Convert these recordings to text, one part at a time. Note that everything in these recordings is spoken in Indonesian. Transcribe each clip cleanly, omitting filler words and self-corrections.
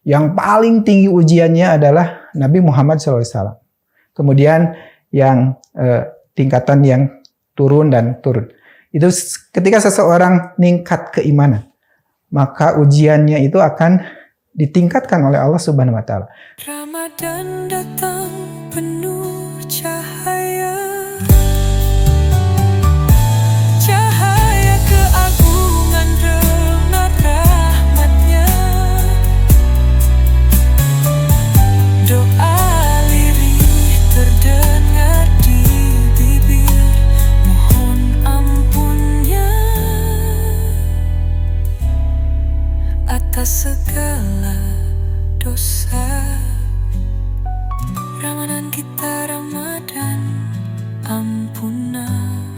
Yang paling tinggi ujiannya adalah Nabi Muhammad SAW. Kemudian yang tingkatan yang turun dan turun. Itu ketika seseorang meningkat keimanan, maka ujiannya itu akan ditingkatkan oleh Allah Subhanahu wa taala. Ramadan datang penuh cahaya. Cahaya keagungan remah rahmatnya. Doa lirih terdengar di bibir, mohon ampunnya atas segala dosa. Ramadan kita Ramadan ampunan.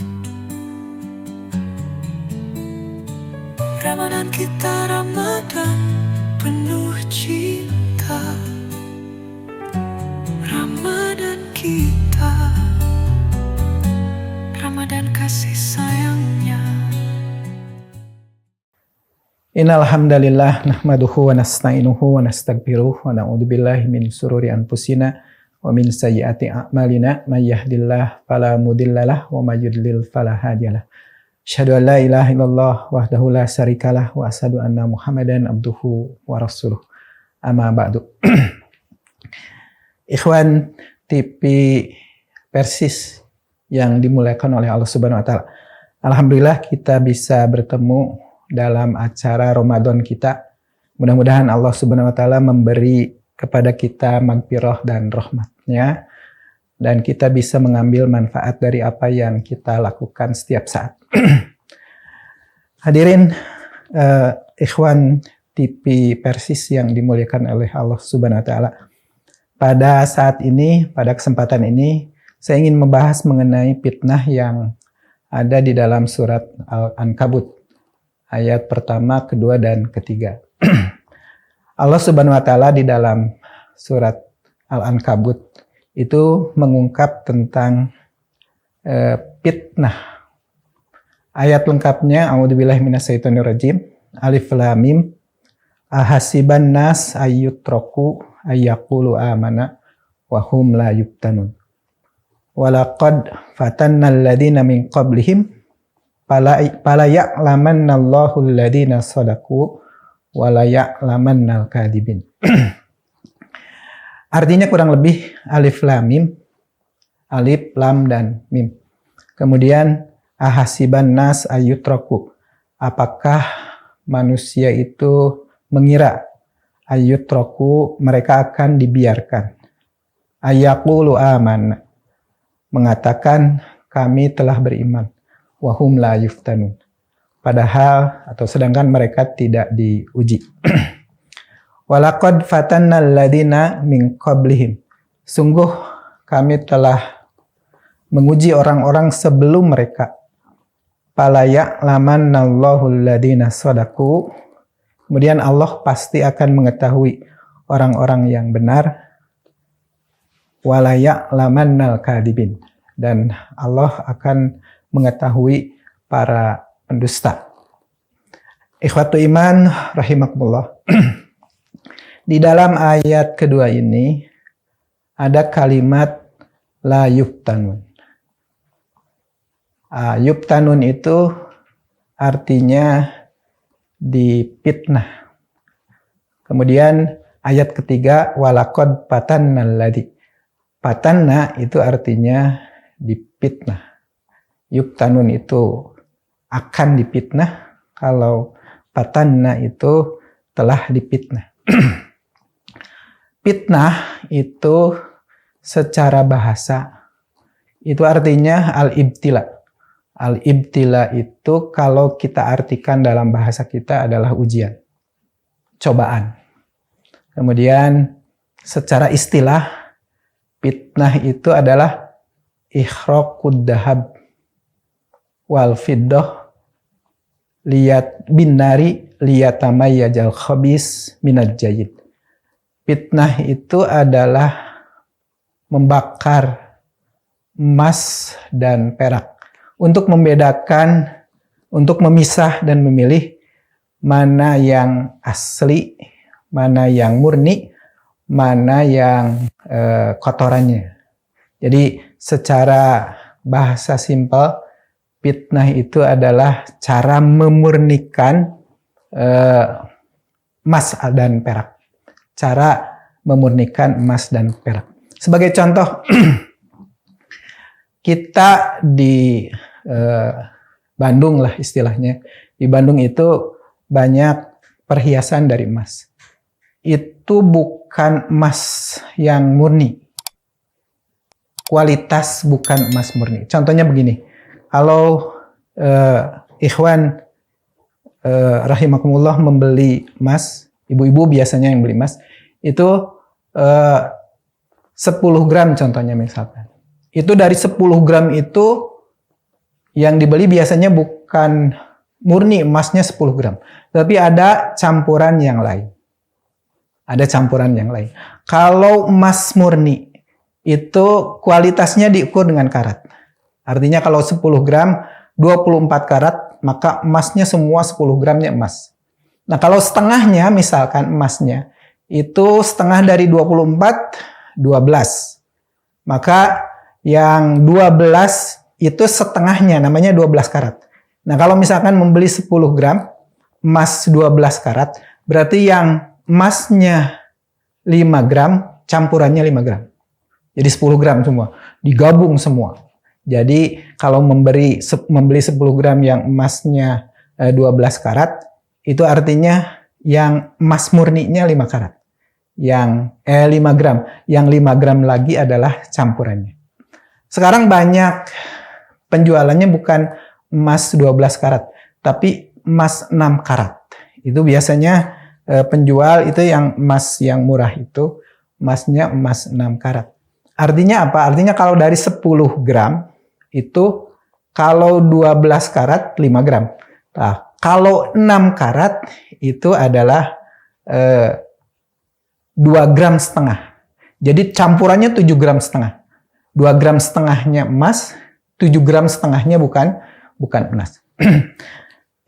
Ramadan kita Ramadan penuh cinta. Ramadan kita Ramadan kasih sayangnya. Innal hamdalillah nahmaduhu wa nasta'inuhu wa nastaghfiruh wa na'udzu billahi min shururi anfusina wa min sayyiati a'malina may yahdihillahu fala mudhillalah wa may yudlil fala hadiyalah. Asyhadu an la ilaha illallah wahdahu la syarikalah wa asyhadu anna Muhammadan abduhu wa rasuluh. Amma ba'du. Ikhwan TV Persis yang dimuliakan oleh Allah Subhanahu wa taala. Alhamdulillah kita bisa bertemu dalam acara Ramadan kita. Mudah-mudahan Allah Subhanahu wa taala memberi kepada kita magfirah dan rahmatnya, dan kita bisa mengambil manfaat dari apa yang kita lakukan setiap saat. Hadirin ikhwan TV Persis yang dimuliakan oleh Allah Subhanahu wa taala. Pada saat ini, pada kesempatan ini, saya ingin membahas mengenai fitnah yang ada di dalam surat Al-Ankabut ayat pertama, kedua, dan ketiga. Allah Subhanahu wa taala di dalam surat Al-Ankabut itu mengungkap tentang fitnah. Ayat lengkapnya, a'udzubillahi minasyaitonirrajim, alif lam mim, ahasiban nas ayyutraku ayyaqulu amana wa hum la yuftanun. Walaqad fatannal ladzina min qablihim fala ya'lamannallahu alladhina shadaqu wa la ya'lamannal kadhibin. Artinya kurang lebih alif lam mim, alif lam dan mim. Kemudian ahasiban nas ayyutraku, apakah manusia itu mengira ayyutraku mereka akan dibiarkan, ayyaqulu amanna mengatakan kami telah beriman, wahum la yuftanun padahal atau sedangkan mereka tidak diuji. Walaqad fatannal ladzina min qablihim, sungguh kami telah menguji orang-orang sebelum mereka. Fala ya'lamannallahu alladzina shadaqu, kemudian Allah pasti akan mengetahui orang-orang yang benar. Wala ya'lamannal kadhibin, dan Allah akan mengetahui para pendusta. Ikhwatu iman rahimakumullah. Di dalam ayat kedua ini ada kalimat la yuftanun. Yuftanun itu artinya dipitnah. Kemudian ayat ketiga walaqad fatannal ladzi. Fatanna itu artinya dipitnah. Yuftanun itu akan dipitnah, kalau fatanna itu telah dipitnah. Fitnah itu secara bahasa itu artinya al-ibtila. Al-ibtila itu kalau kita artikan dalam bahasa kita adalah ujian, cobaan. Kemudian secara istilah fitnah itu adalah ikhraqud dahab wal fiddah liyat binari liyatamayyajal khabis minal jayyid. Fitnah itu adalah membakar emas dan perak untuk membedakan, untuk memisah dan memilih mana yang asli, mana yang murni, mana yang kotorannya. Jadi secara bahasa simpel, fitnah itu adalah cara memurnikan emas dan perak. Cara memurnikan emas dan perak. Sebagai contoh, kita di Bandung lah istilahnya. Di Bandung itu banyak perhiasan dari emas. Itu bukan emas yang murni. Kualitas bukan emas murni. Contohnya begini. Kalau ikhwan rahimakumullah membeli emas, ibu-ibu biasanya yang beli emas, itu 10 gram contohnya misalkan. Itu dari 10 gram itu yang dibeli biasanya bukan murni emasnya 10 gram. Tapi ada campuran yang lain. Ada campuran yang lain. Kalau emas murni, itu kualitasnya diukur dengan karat. Artinya kalau 10 gram, 24 karat, maka emasnya semua 10 gramnya emas. Nah kalau setengahnya, misalkan emasnya, itu setengah dari 24, 12. Maka yang 12 itu setengahnya, namanya 12 karat. Nah kalau misalkan membeli 10 gram, emas 12 karat, berarti yang emasnya 5 gram, campurannya 5 gram. Jadi 10 gram semua, digabung semua. Jadi kalau membeli 10 gram yang emasnya 12 karat, itu artinya yang emas murninya 5 karat. Yang 5 gram. Yang 5 gram lagi adalah campurannya. Sekarang banyak penjualannya bukan emas 12 karat, tapi emas 6 karat. Itu biasanya penjual itu yang emas yang murah itu, emasnya emas 6 karat. Artinya apa? Artinya kalau dari 10 gram, itu kalau 12 karat 5 gram. Nah, kalau 6 karat itu adalah 2 gram setengah. Jadi campurannya 7 gram setengah. 2 gram setengahnya emas, 7 gram setengahnya bukan emas.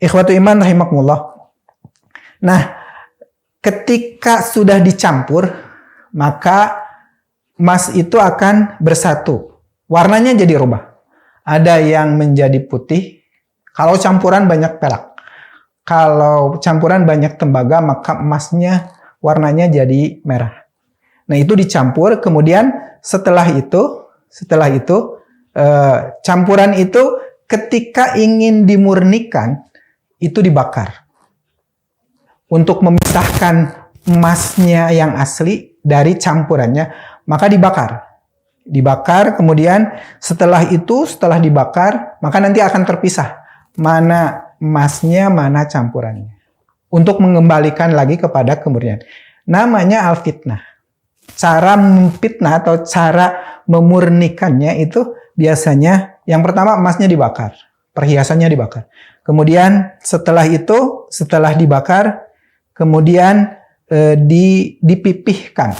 Ikhwatu iman rahimakumullah. Nah, ketika sudah dicampur, maka emas itu akan bersatu. Warnanya jadi rubah. Ada yang menjadi putih. Kalau campuran banyak perak. Kalau campuran banyak tembaga, maka emasnya warnanya jadi merah. Nah, itu dicampur. Kemudian setelah itu campuran itu ketika ingin dimurnikan, itu dibakar. Untuk memisahkan emasnya yang asli dari campurannya, maka dibakar, kemudian setelah dibakar, maka nanti akan terpisah mana emasnya, mana campurannya. Untuk mengembalikan lagi kepada kemurnian. Namanya al-fitnah. Cara memfitnah atau cara memurnikannya itu biasanya yang pertama emasnya dibakar, perhiasannya dibakar. Kemudian setelah dibakar, kemudian dipipihkan.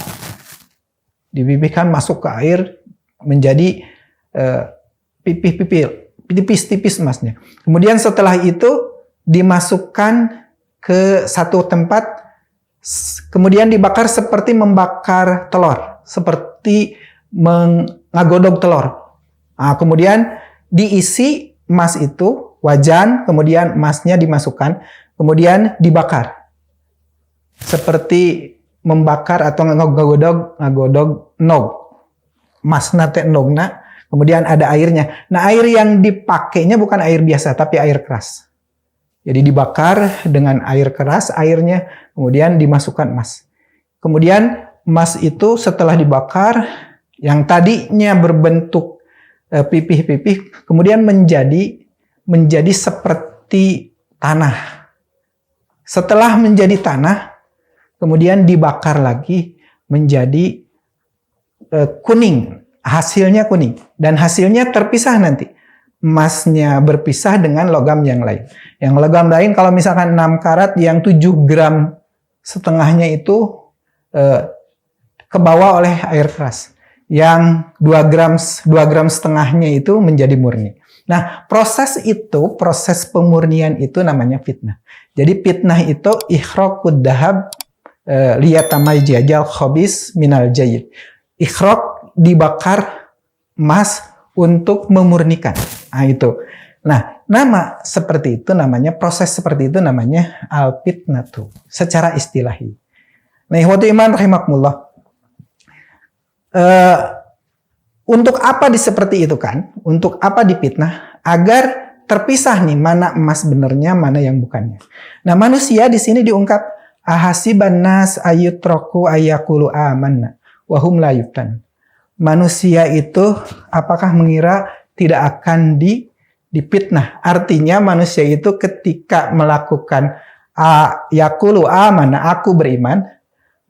Dipipihkan masuk ke air menjadi tipis-tipis emasnya. Kemudian setelah itu dimasukkan ke satu tempat, kemudian dibakar seperti membakar telur, seperti mengagodok telur. Nah, kemudian diisi emas itu, wajan, kemudian emasnya dimasukkan, kemudian dibakar. Seperti membakar atau ngagodog nog. Emas nate nogna, kemudian ada airnya. Nah, air yang dipakainya bukan air biasa, tapi air keras. Jadi dibakar dengan air keras, airnya kemudian dimasukkan emas. Kemudian emas itu setelah dibakar, yang tadinya berbentuk pipih-pipih, kemudian menjadi seperti tanah. Setelah menjadi tanah, kemudian dibakar lagi menjadi kuning. Hasilnya kuning. Dan hasilnya terpisah nanti. Emasnya berpisah dengan logam yang lain. Yang logam lain kalau misalkan 6 karat, yang 7 gram setengahnya itu kebawa oleh air keras. Yang 2 gram setengahnya itu menjadi murni. Nah, proses pemurnian itu namanya fitnah. Jadi fitnah itu ikhraqud dahab liyatamayjajal khabis minal jayyid. Ikhraq dibakar emas untuk memurnikan. Nah, itu. Nah, nama seperti itu namanya, proses seperti itu namanya al-fitnatu secara istilahi. Nah, ikhwatu iman rahimakumullah. Untuk apa seperti itu kan? Untuk apa dipitnah? Agar terpisah nih mana emas benernya, mana yang bukannya. Nah, manusia di sini diungkap ahasiban nas ayyutraku ayyaqulu amanna wa hum la yuftan. Manusia itu apakah mengira tidak akan dipitnah? Artinya manusia itu ketika melakukan yaqulu amanna, aku beriman,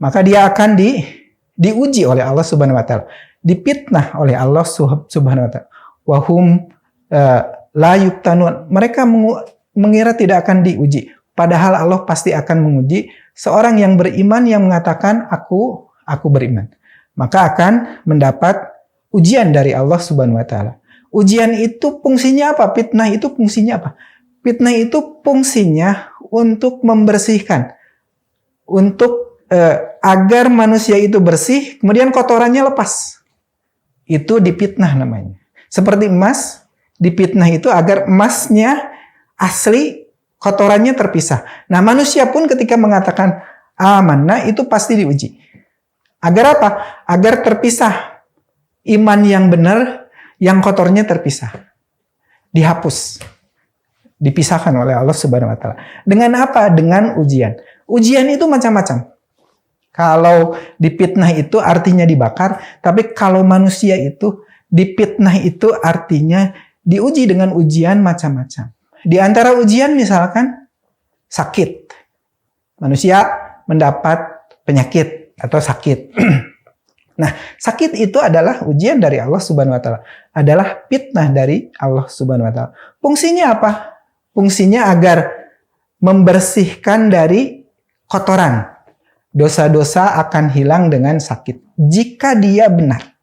maka dia akan diuji oleh Allah Subhanahu wa taala, dipitnah oleh Allah Subhanahu wa taala. Wa hum la yuftanun. Mereka mengira tidak akan diuji, padahal Allah pasti akan menguji seorang yang beriman yang mengatakan aku beriman. Maka akan mendapat ujian dari Allah Subhanahu wa taala. Ujian itu fungsinya apa? Fitnah itu fungsinya apa? Fitnah itu fungsinya untuk membersihkan, untuk agar manusia itu bersih, kemudian kotorannya lepas. Itu dipitnah namanya. Seperti emas, dipitnah itu agar emasnya asli, kotorannya terpisah. Nah, manusia pun ketika mengatakan amanah itu pasti diuji. Agar apa? Agar terpisah. Iman yang benar, yang kotornya terpisah. Dihapus. Dipisahkan oleh Allah Subhanahu wa taala. Dengan apa? Dengan ujian. Ujian itu macam-macam. Kalau dipitnah itu artinya dibakar, tapi kalau manusia itu dipitnah itu artinya diuji dengan ujian macam-macam. Di antara ujian misalkan sakit. Manusia mendapat penyakit atau sakit. Nah, sakit itu adalah ujian dari Allah Subhanahu wa taala, adalah fitnah dari Allah Subhanahu wa taala. Fungsinya apa? Fungsinya agar membersihkan dari kotoran. Dosa-dosa akan hilang dengan sakit jika dia benar.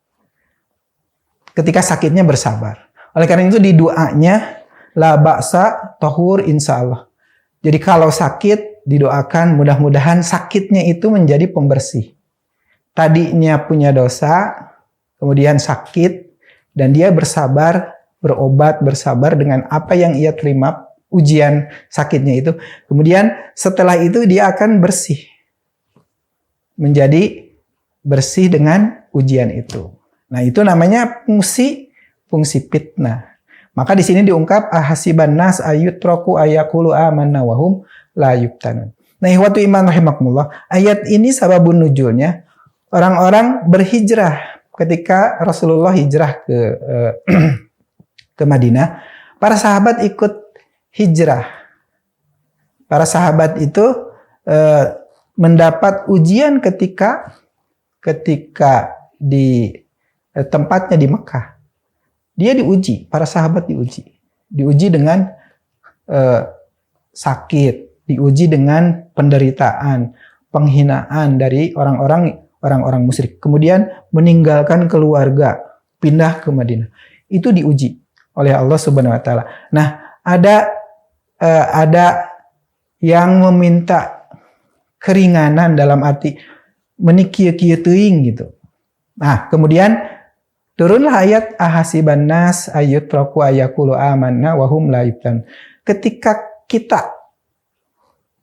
Ketika sakitnya bersabar. Oleh karena itu di doanya la ba'sa tahur insyaallah. Jadi kalau sakit didoakan mudah-mudahan sakitnya itu menjadi pembersih. Tadinya punya dosa, kemudian sakit, dan dia bersabar, berobat, bersabar dengan apa yang ia terima, ujian sakitnya itu. Kemudian setelah itu dia akan bersih. Menjadi bersih dengan ujian itu. Nah, itu namanya fungsi fitnah. Maka di sini diungkap ahasiban nas ayyutraku ayyaqulu amanna wa hum la yuftanun. Nah, ikhwatu iman rahimakumullah, ayat ini sababun nuzulnya orang-orang berhijrah ketika Rasulullah hijrah ke Madinah. Para sahabat ikut hijrah. Para sahabat itu mendapat ujian ketika di tempatnya di Mekah. Dia diuji, para sahabat diuji dengan sakit, diuji dengan penderitaan, penghinaan dari orang-orang musyrik. Kemudian meninggalkan keluarga, pindah ke Madinah. Itu diuji oleh Allah Subhanahu wa taala. Nah, ada yang meminta keringanan dalam arti menikieu-kieu teuing gitu. Nah, kemudian turunlah ayat ahasiban nas ayyutraku ayyaqulu amanna wa hum la yuftan. Ketika kita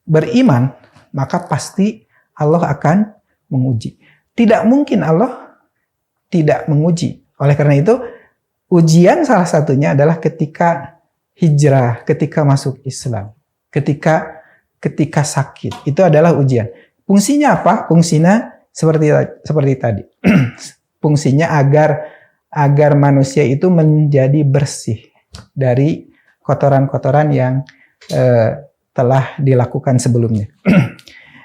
beriman, maka pasti Allah akan menguji. Tidak mungkin Allah tidak menguji. Oleh karena itu, ujian salah satunya adalah ketika hijrah, ketika masuk Islam, ketika sakit. Itu adalah ujian. Fungsinya apa? Fungsinya seperti tadi. Fungsinya agar manusia itu menjadi bersih dari kotoran-kotoran yang telah dilakukan sebelumnya.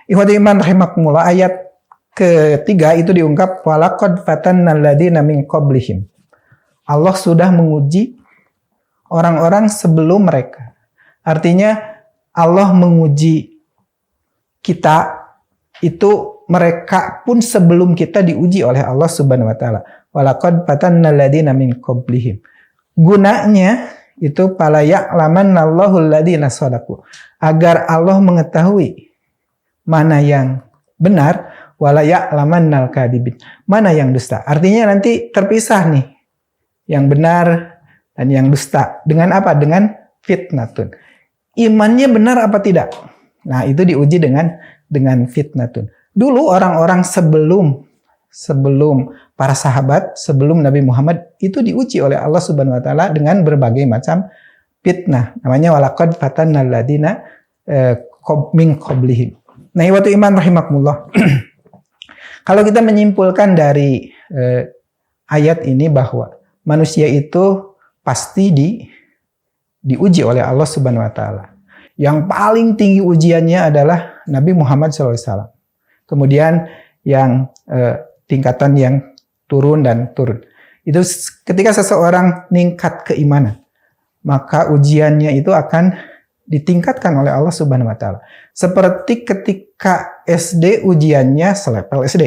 Ikhwati iman rahimakumullah, ayat ketiga itu diungkap walaqad fatannal ladzina min qablihim. Allah sudah menguji orang-orang sebelum mereka. Artinya Allah menguji kita itu, mereka pun sebelum kita diuji oleh Allah Subhanahu wa taala. Walaqad fatannal ladzina min qablihim. Gunanya itu pala ya'lamannallahu alladzina shadaqu, agar Allah mengetahui mana yang benar, wala ya'lamannal kadhibin. Mana yang dusta? Artinya nanti terpisah nih yang benar dan yang dusta. Dengan apa? Dengan fitnatun. Imannya benar apa tidak? Nah, itu diuji dengan fitnatun. Dulu orang-orang sebelum para sahabat, sebelum Nabi Muhammad itu diuji oleh Allah Subhanahu wa taala dengan berbagai macam fitnah. Namanya walaqad fatannal ladina min qablihim. Nah, ikhwatu iman rahimakumullah. Kalau kita menyimpulkan dari ayat ini bahwa manusia itu pasti diuji oleh Allah Subhanahu wa taala. Yang paling tinggi ujiannya adalah Nabi Muhammad SAW. Kemudian yang tingkatan yang turun dan turun. Itu ketika seseorang meningkat keimanan, maka ujiannya itu akan ditingkatkan oleh Allah Subhanahu wa taala. Seperti ketika SD ujiannya selevel SD,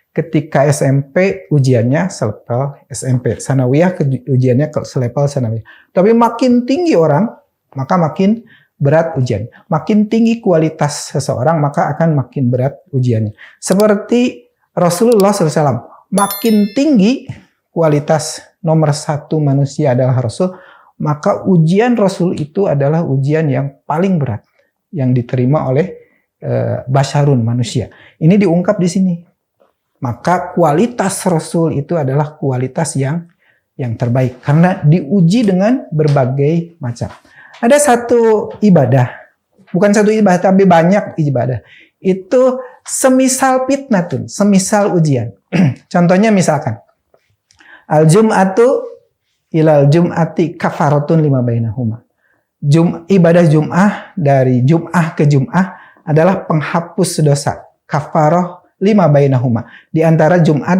ketika SMP ujiannya selevel SMP, sanawiyah ujiannya selevel sanawiyah. Tapi makin tinggi orang, maka makin berat ujian. Makin tinggi kualitas seseorang, maka akan makin berat ujiannya. Seperti Rasulullah SAW, makin tinggi kualitas nomor satu manusia adalah Rasul, maka ujian Rasul itu adalah ujian yang paling berat yang diterima oleh basyarun manusia. Ini diungkap di sini. Maka kualitas Rasul itu adalah kualitas yang terbaik karena diuji dengan berbagai macam. Ada satu ibadah, bukan satu ibadah tapi banyak ibadah. Itu semisal fitnatun, semisal ujian. Contohnya misalkan al-jum'atu ilal jum'ati kafaratun lima bainahuma. Ibadah Jum'ah dari Jum'ah ke Jum'ah adalah penghapus dosa. Kafarah lima bainahuma. Di antara Jum'at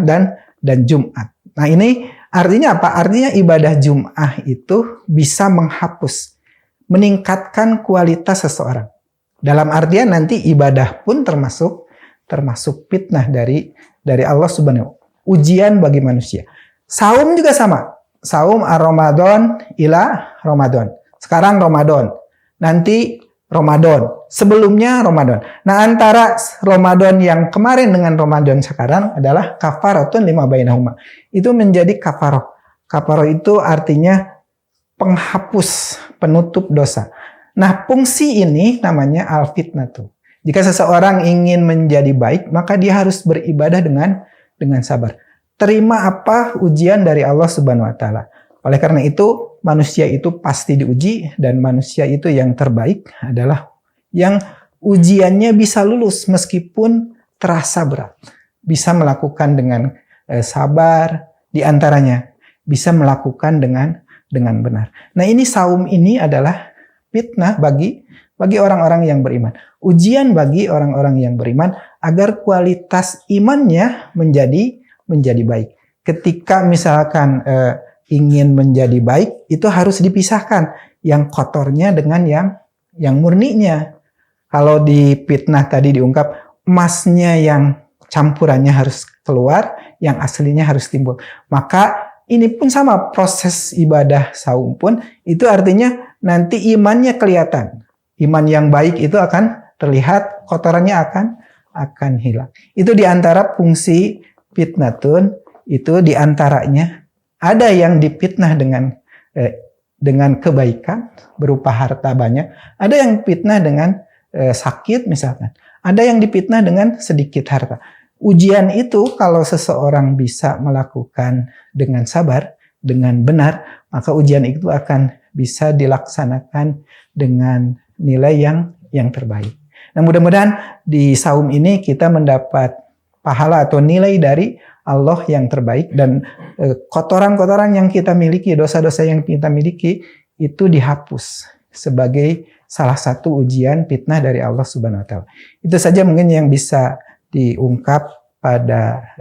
dan Jum'at. Nah, ini artinya apa? Artinya ibadah Jum'ah itu bisa menghapus, meningkatkan kualitas seseorang. Dalam artian nanti ibadah pun termasuk fitnah dari Allah Subhanahu. Ujian bagi manusia. Saum juga sama. Saum ar-Ramadan ila Ramadan. Sekarang Ramadan. Nanti Ramadan. Sebelumnya Ramadan. Nah, antara Ramadan yang kemarin dengan Ramadan sekarang adalah kafaratun lima bainahuma. Itu menjadi kafarah. Kafarah itu artinya penghapus, penutup dosa. Nah, fungsi ini namanya al-fitnatu. Jika seseorang ingin menjadi baik, maka dia harus beribadah dengan sabar. Terima apa ujian dari Allah Subhanahu wa taala. Oleh karena itu, manusia itu pasti diuji dan manusia itu yang terbaik adalah yang ujiannya bisa lulus meskipun terasa berat. Bisa melakukan dengan sabar, di antaranya bisa melakukan dengan benar. Nah, ini saum ini adalah fitnah bagi orang-orang yang beriman. Ujian bagi orang-orang yang beriman agar kualitas imannya menjadi baik. Ketika misalkan ingin menjadi baik, itu harus dipisahkan yang kotornya dengan yang murninya. Kalau di fitnah tadi diungkap emasnya yang campurannya harus keluar, yang aslinya harus timbul. Maka ini pun sama, proses ibadah saum pun itu artinya nanti imannya kelihatan. Iman yang baik itu akan terlihat, kotorannya akan hilang. Itu diantara fungsi fitnatun, itu diantaranya ada yang difitnah dengan kebaikan berupa harta banyak, ada yang fitnah dengan sakit misalkan, ada yang difitnah dengan sedikit harta. Ujian itu kalau seseorang bisa melakukan dengan sabar, dengan benar, maka ujian itu akan bisa dilaksanakan dengan nilai yang terbaik. Nah, mudah-mudahan di saum ini kita mendapat pahala atau nilai dari Allah yang terbaik dan kotoran-kotoran yang kita miliki, dosa-dosa yang kita miliki itu dihapus sebagai salah satu ujian fitnah dari Allah Subhanahu wa taala. Itu saja mungkin yang bisa diungkap pada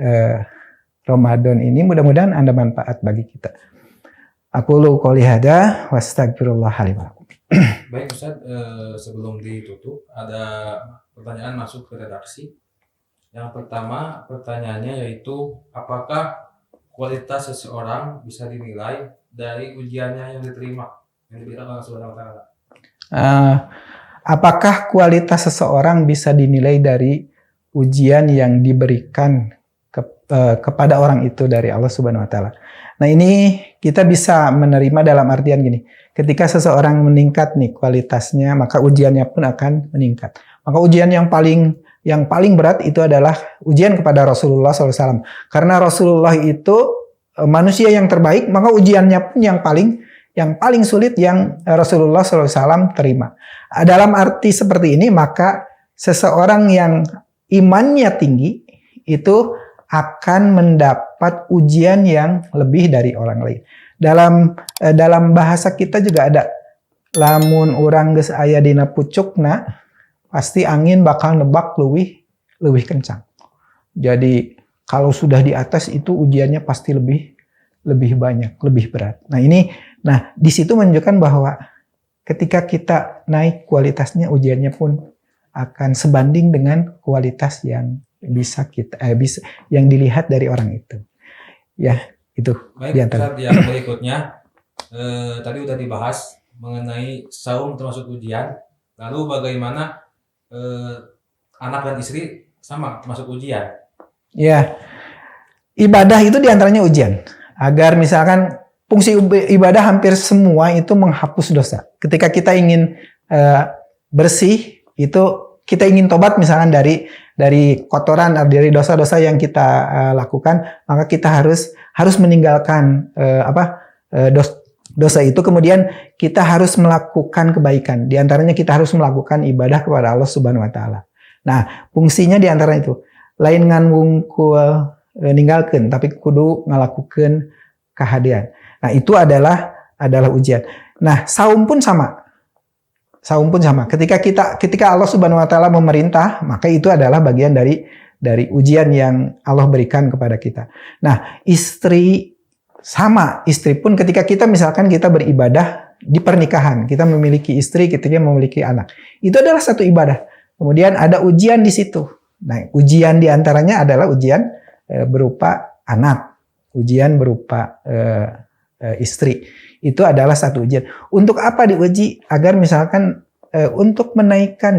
Ramadan ini. Mudah-mudahan ada manfaat bagi kita. Aqulu qouli hadza wa astaghfirullah li wa lakum. Baik Ustaz, sebelum ditutup ada pertanyaan masuk ke redaksi. Yang pertama pertanyaannya yaitu apakah kualitas seseorang bisa dinilai dari ujiannya yang diterima yang diberikan oleh Subhanahu wa taala? Apakah kualitas seseorang bisa dinilai dari ujian yang diberikan kepada orang itu dari Allah Subhanahu wa taala. Nah, ini kita bisa menerima dalam artian gini. Ketika seseorang meningkat nih kualitasnya, maka ujiannya pun akan meningkat. Maka ujian yang paling berat itu adalah ujian kepada Rasulullah SAW. Karena Rasulullah itu manusia yang terbaik, maka ujiannya pun yang paling sulit yang Rasulullah SAW terima. Dalam arti seperti ini, maka seseorang yang imannya tinggi itu akan mendapat ujian yang lebih dari orang lain. Dalam bahasa kita juga ada, lamun urang geus aya dina pucukna, pasti angin bakal nebak leuwih kencang. Jadi kalau sudah di atas itu ujiannya pasti lebih banyak, lebih berat. Nah, di situ menunjukkan bahwa ketika kita naik kualitasnya, ujiannya pun akan sebanding dengan kualitas yang bisa yang dilihat dari orang itu. Ya, itu. Baik, Ustaz, yang berikutnya tadi udah dibahas mengenai saum termasuk ujian. Lalu bagaimana anak dan istri sama termasuk ujian? Ya, ibadah itu diantaranya ujian. Agar misalkan fungsi ibadah hampir semua itu menghapus dosa. Ketika kita ingin bersih, itu kita ingin tobat misalkan dari kotoran, dari dosa-dosa yang kita lakukan, maka kita harus meninggalkan dosa itu. Kemudian kita harus melakukan kebaikan. Di antaranya kita harus melakukan ibadah kepada Allah Subhanahu wa taala. Nah, fungsinya di antara itu lain ngan wungkul ninggalkeun, tapi kudu ngalakukeun kahadian. Nah, itu adalah ujian. Nah, saum pun sama. Ketika Allah Subhanahu wa taala memerintah, maka itu adalah bagian dari ujian yang Allah berikan kepada kita. Nah, istri pun ketika kita misalkan kita beribadah di pernikahan, kita memiliki istri, kita memiliki anak. Itu adalah satu ibadah. Kemudian ada ujian di situ. Nah, ujian di antaranya adalah ujian berupa anak, ujian berupa istri. Itu adalah satu ujian. Untuk apa diuji? Agar misalkan untuk menaikkan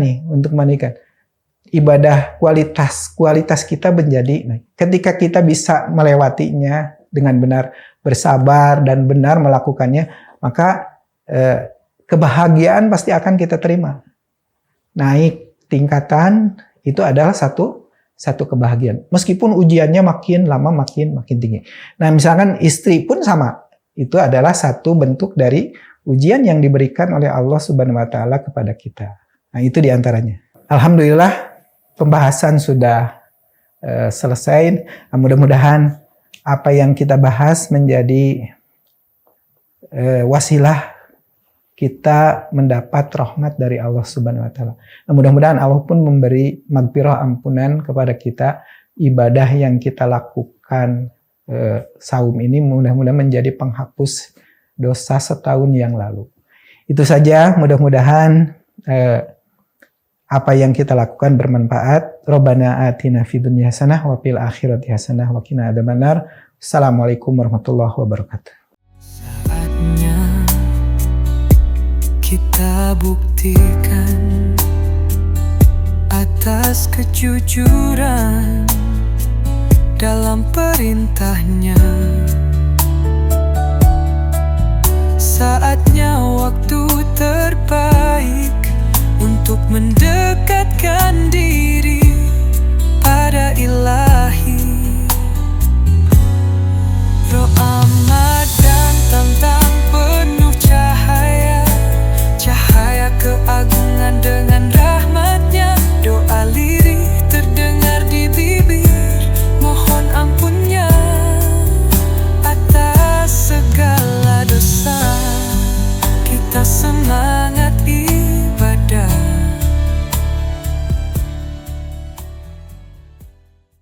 ibadah, kualitas kita menjadi naik. Ketika kita bisa melewatinya dengan benar, bersabar dan benar melakukannya, maka kebahagiaan pasti akan kita terima. Naik tingkatan itu adalah satu kebahagiaan. Meskipun ujiannya makin lama makin tinggi. Nah, misalkan istri pun sama. Itu adalah satu bentuk dari ujian yang diberikan oleh Allah Subhanahu wa taala kepada kita. Nah, itu diantaranya. Alhamdulillah pembahasan sudah selesai. Nah, mudah-mudahan apa yang kita bahas menjadi wasilah kita mendapat rahmat dari Allah Subhanahu wa taala. Nah, mudah-mudahan Allah pun memberi magfirah, ampunan kepada kita. Ibadah yang kita lakukan saum ini mudah-mudahan menjadi penghapus dosa setahun yang lalu. Itu saja, mudah-mudahan apa yang kita lakukan bermanfaat. Rabbana atina fid dunya hasanah wa fil akhirati hasanah wa qina adzabannar. Assalamualaikum warahmatullahi wabarakatuh. Saatnya kita buktikan atas kejujuran dalam perintahnya. Saatnya waktu terbaik untuk mendekatkan diri pada Ilahi. Roh amat dan tentang penuh cahaya, cahaya keagungan dengan rahmatnya. Doa lirih terdengar di bibir, mohon ampunnya atas segala dosa. Kita semangat ibadah.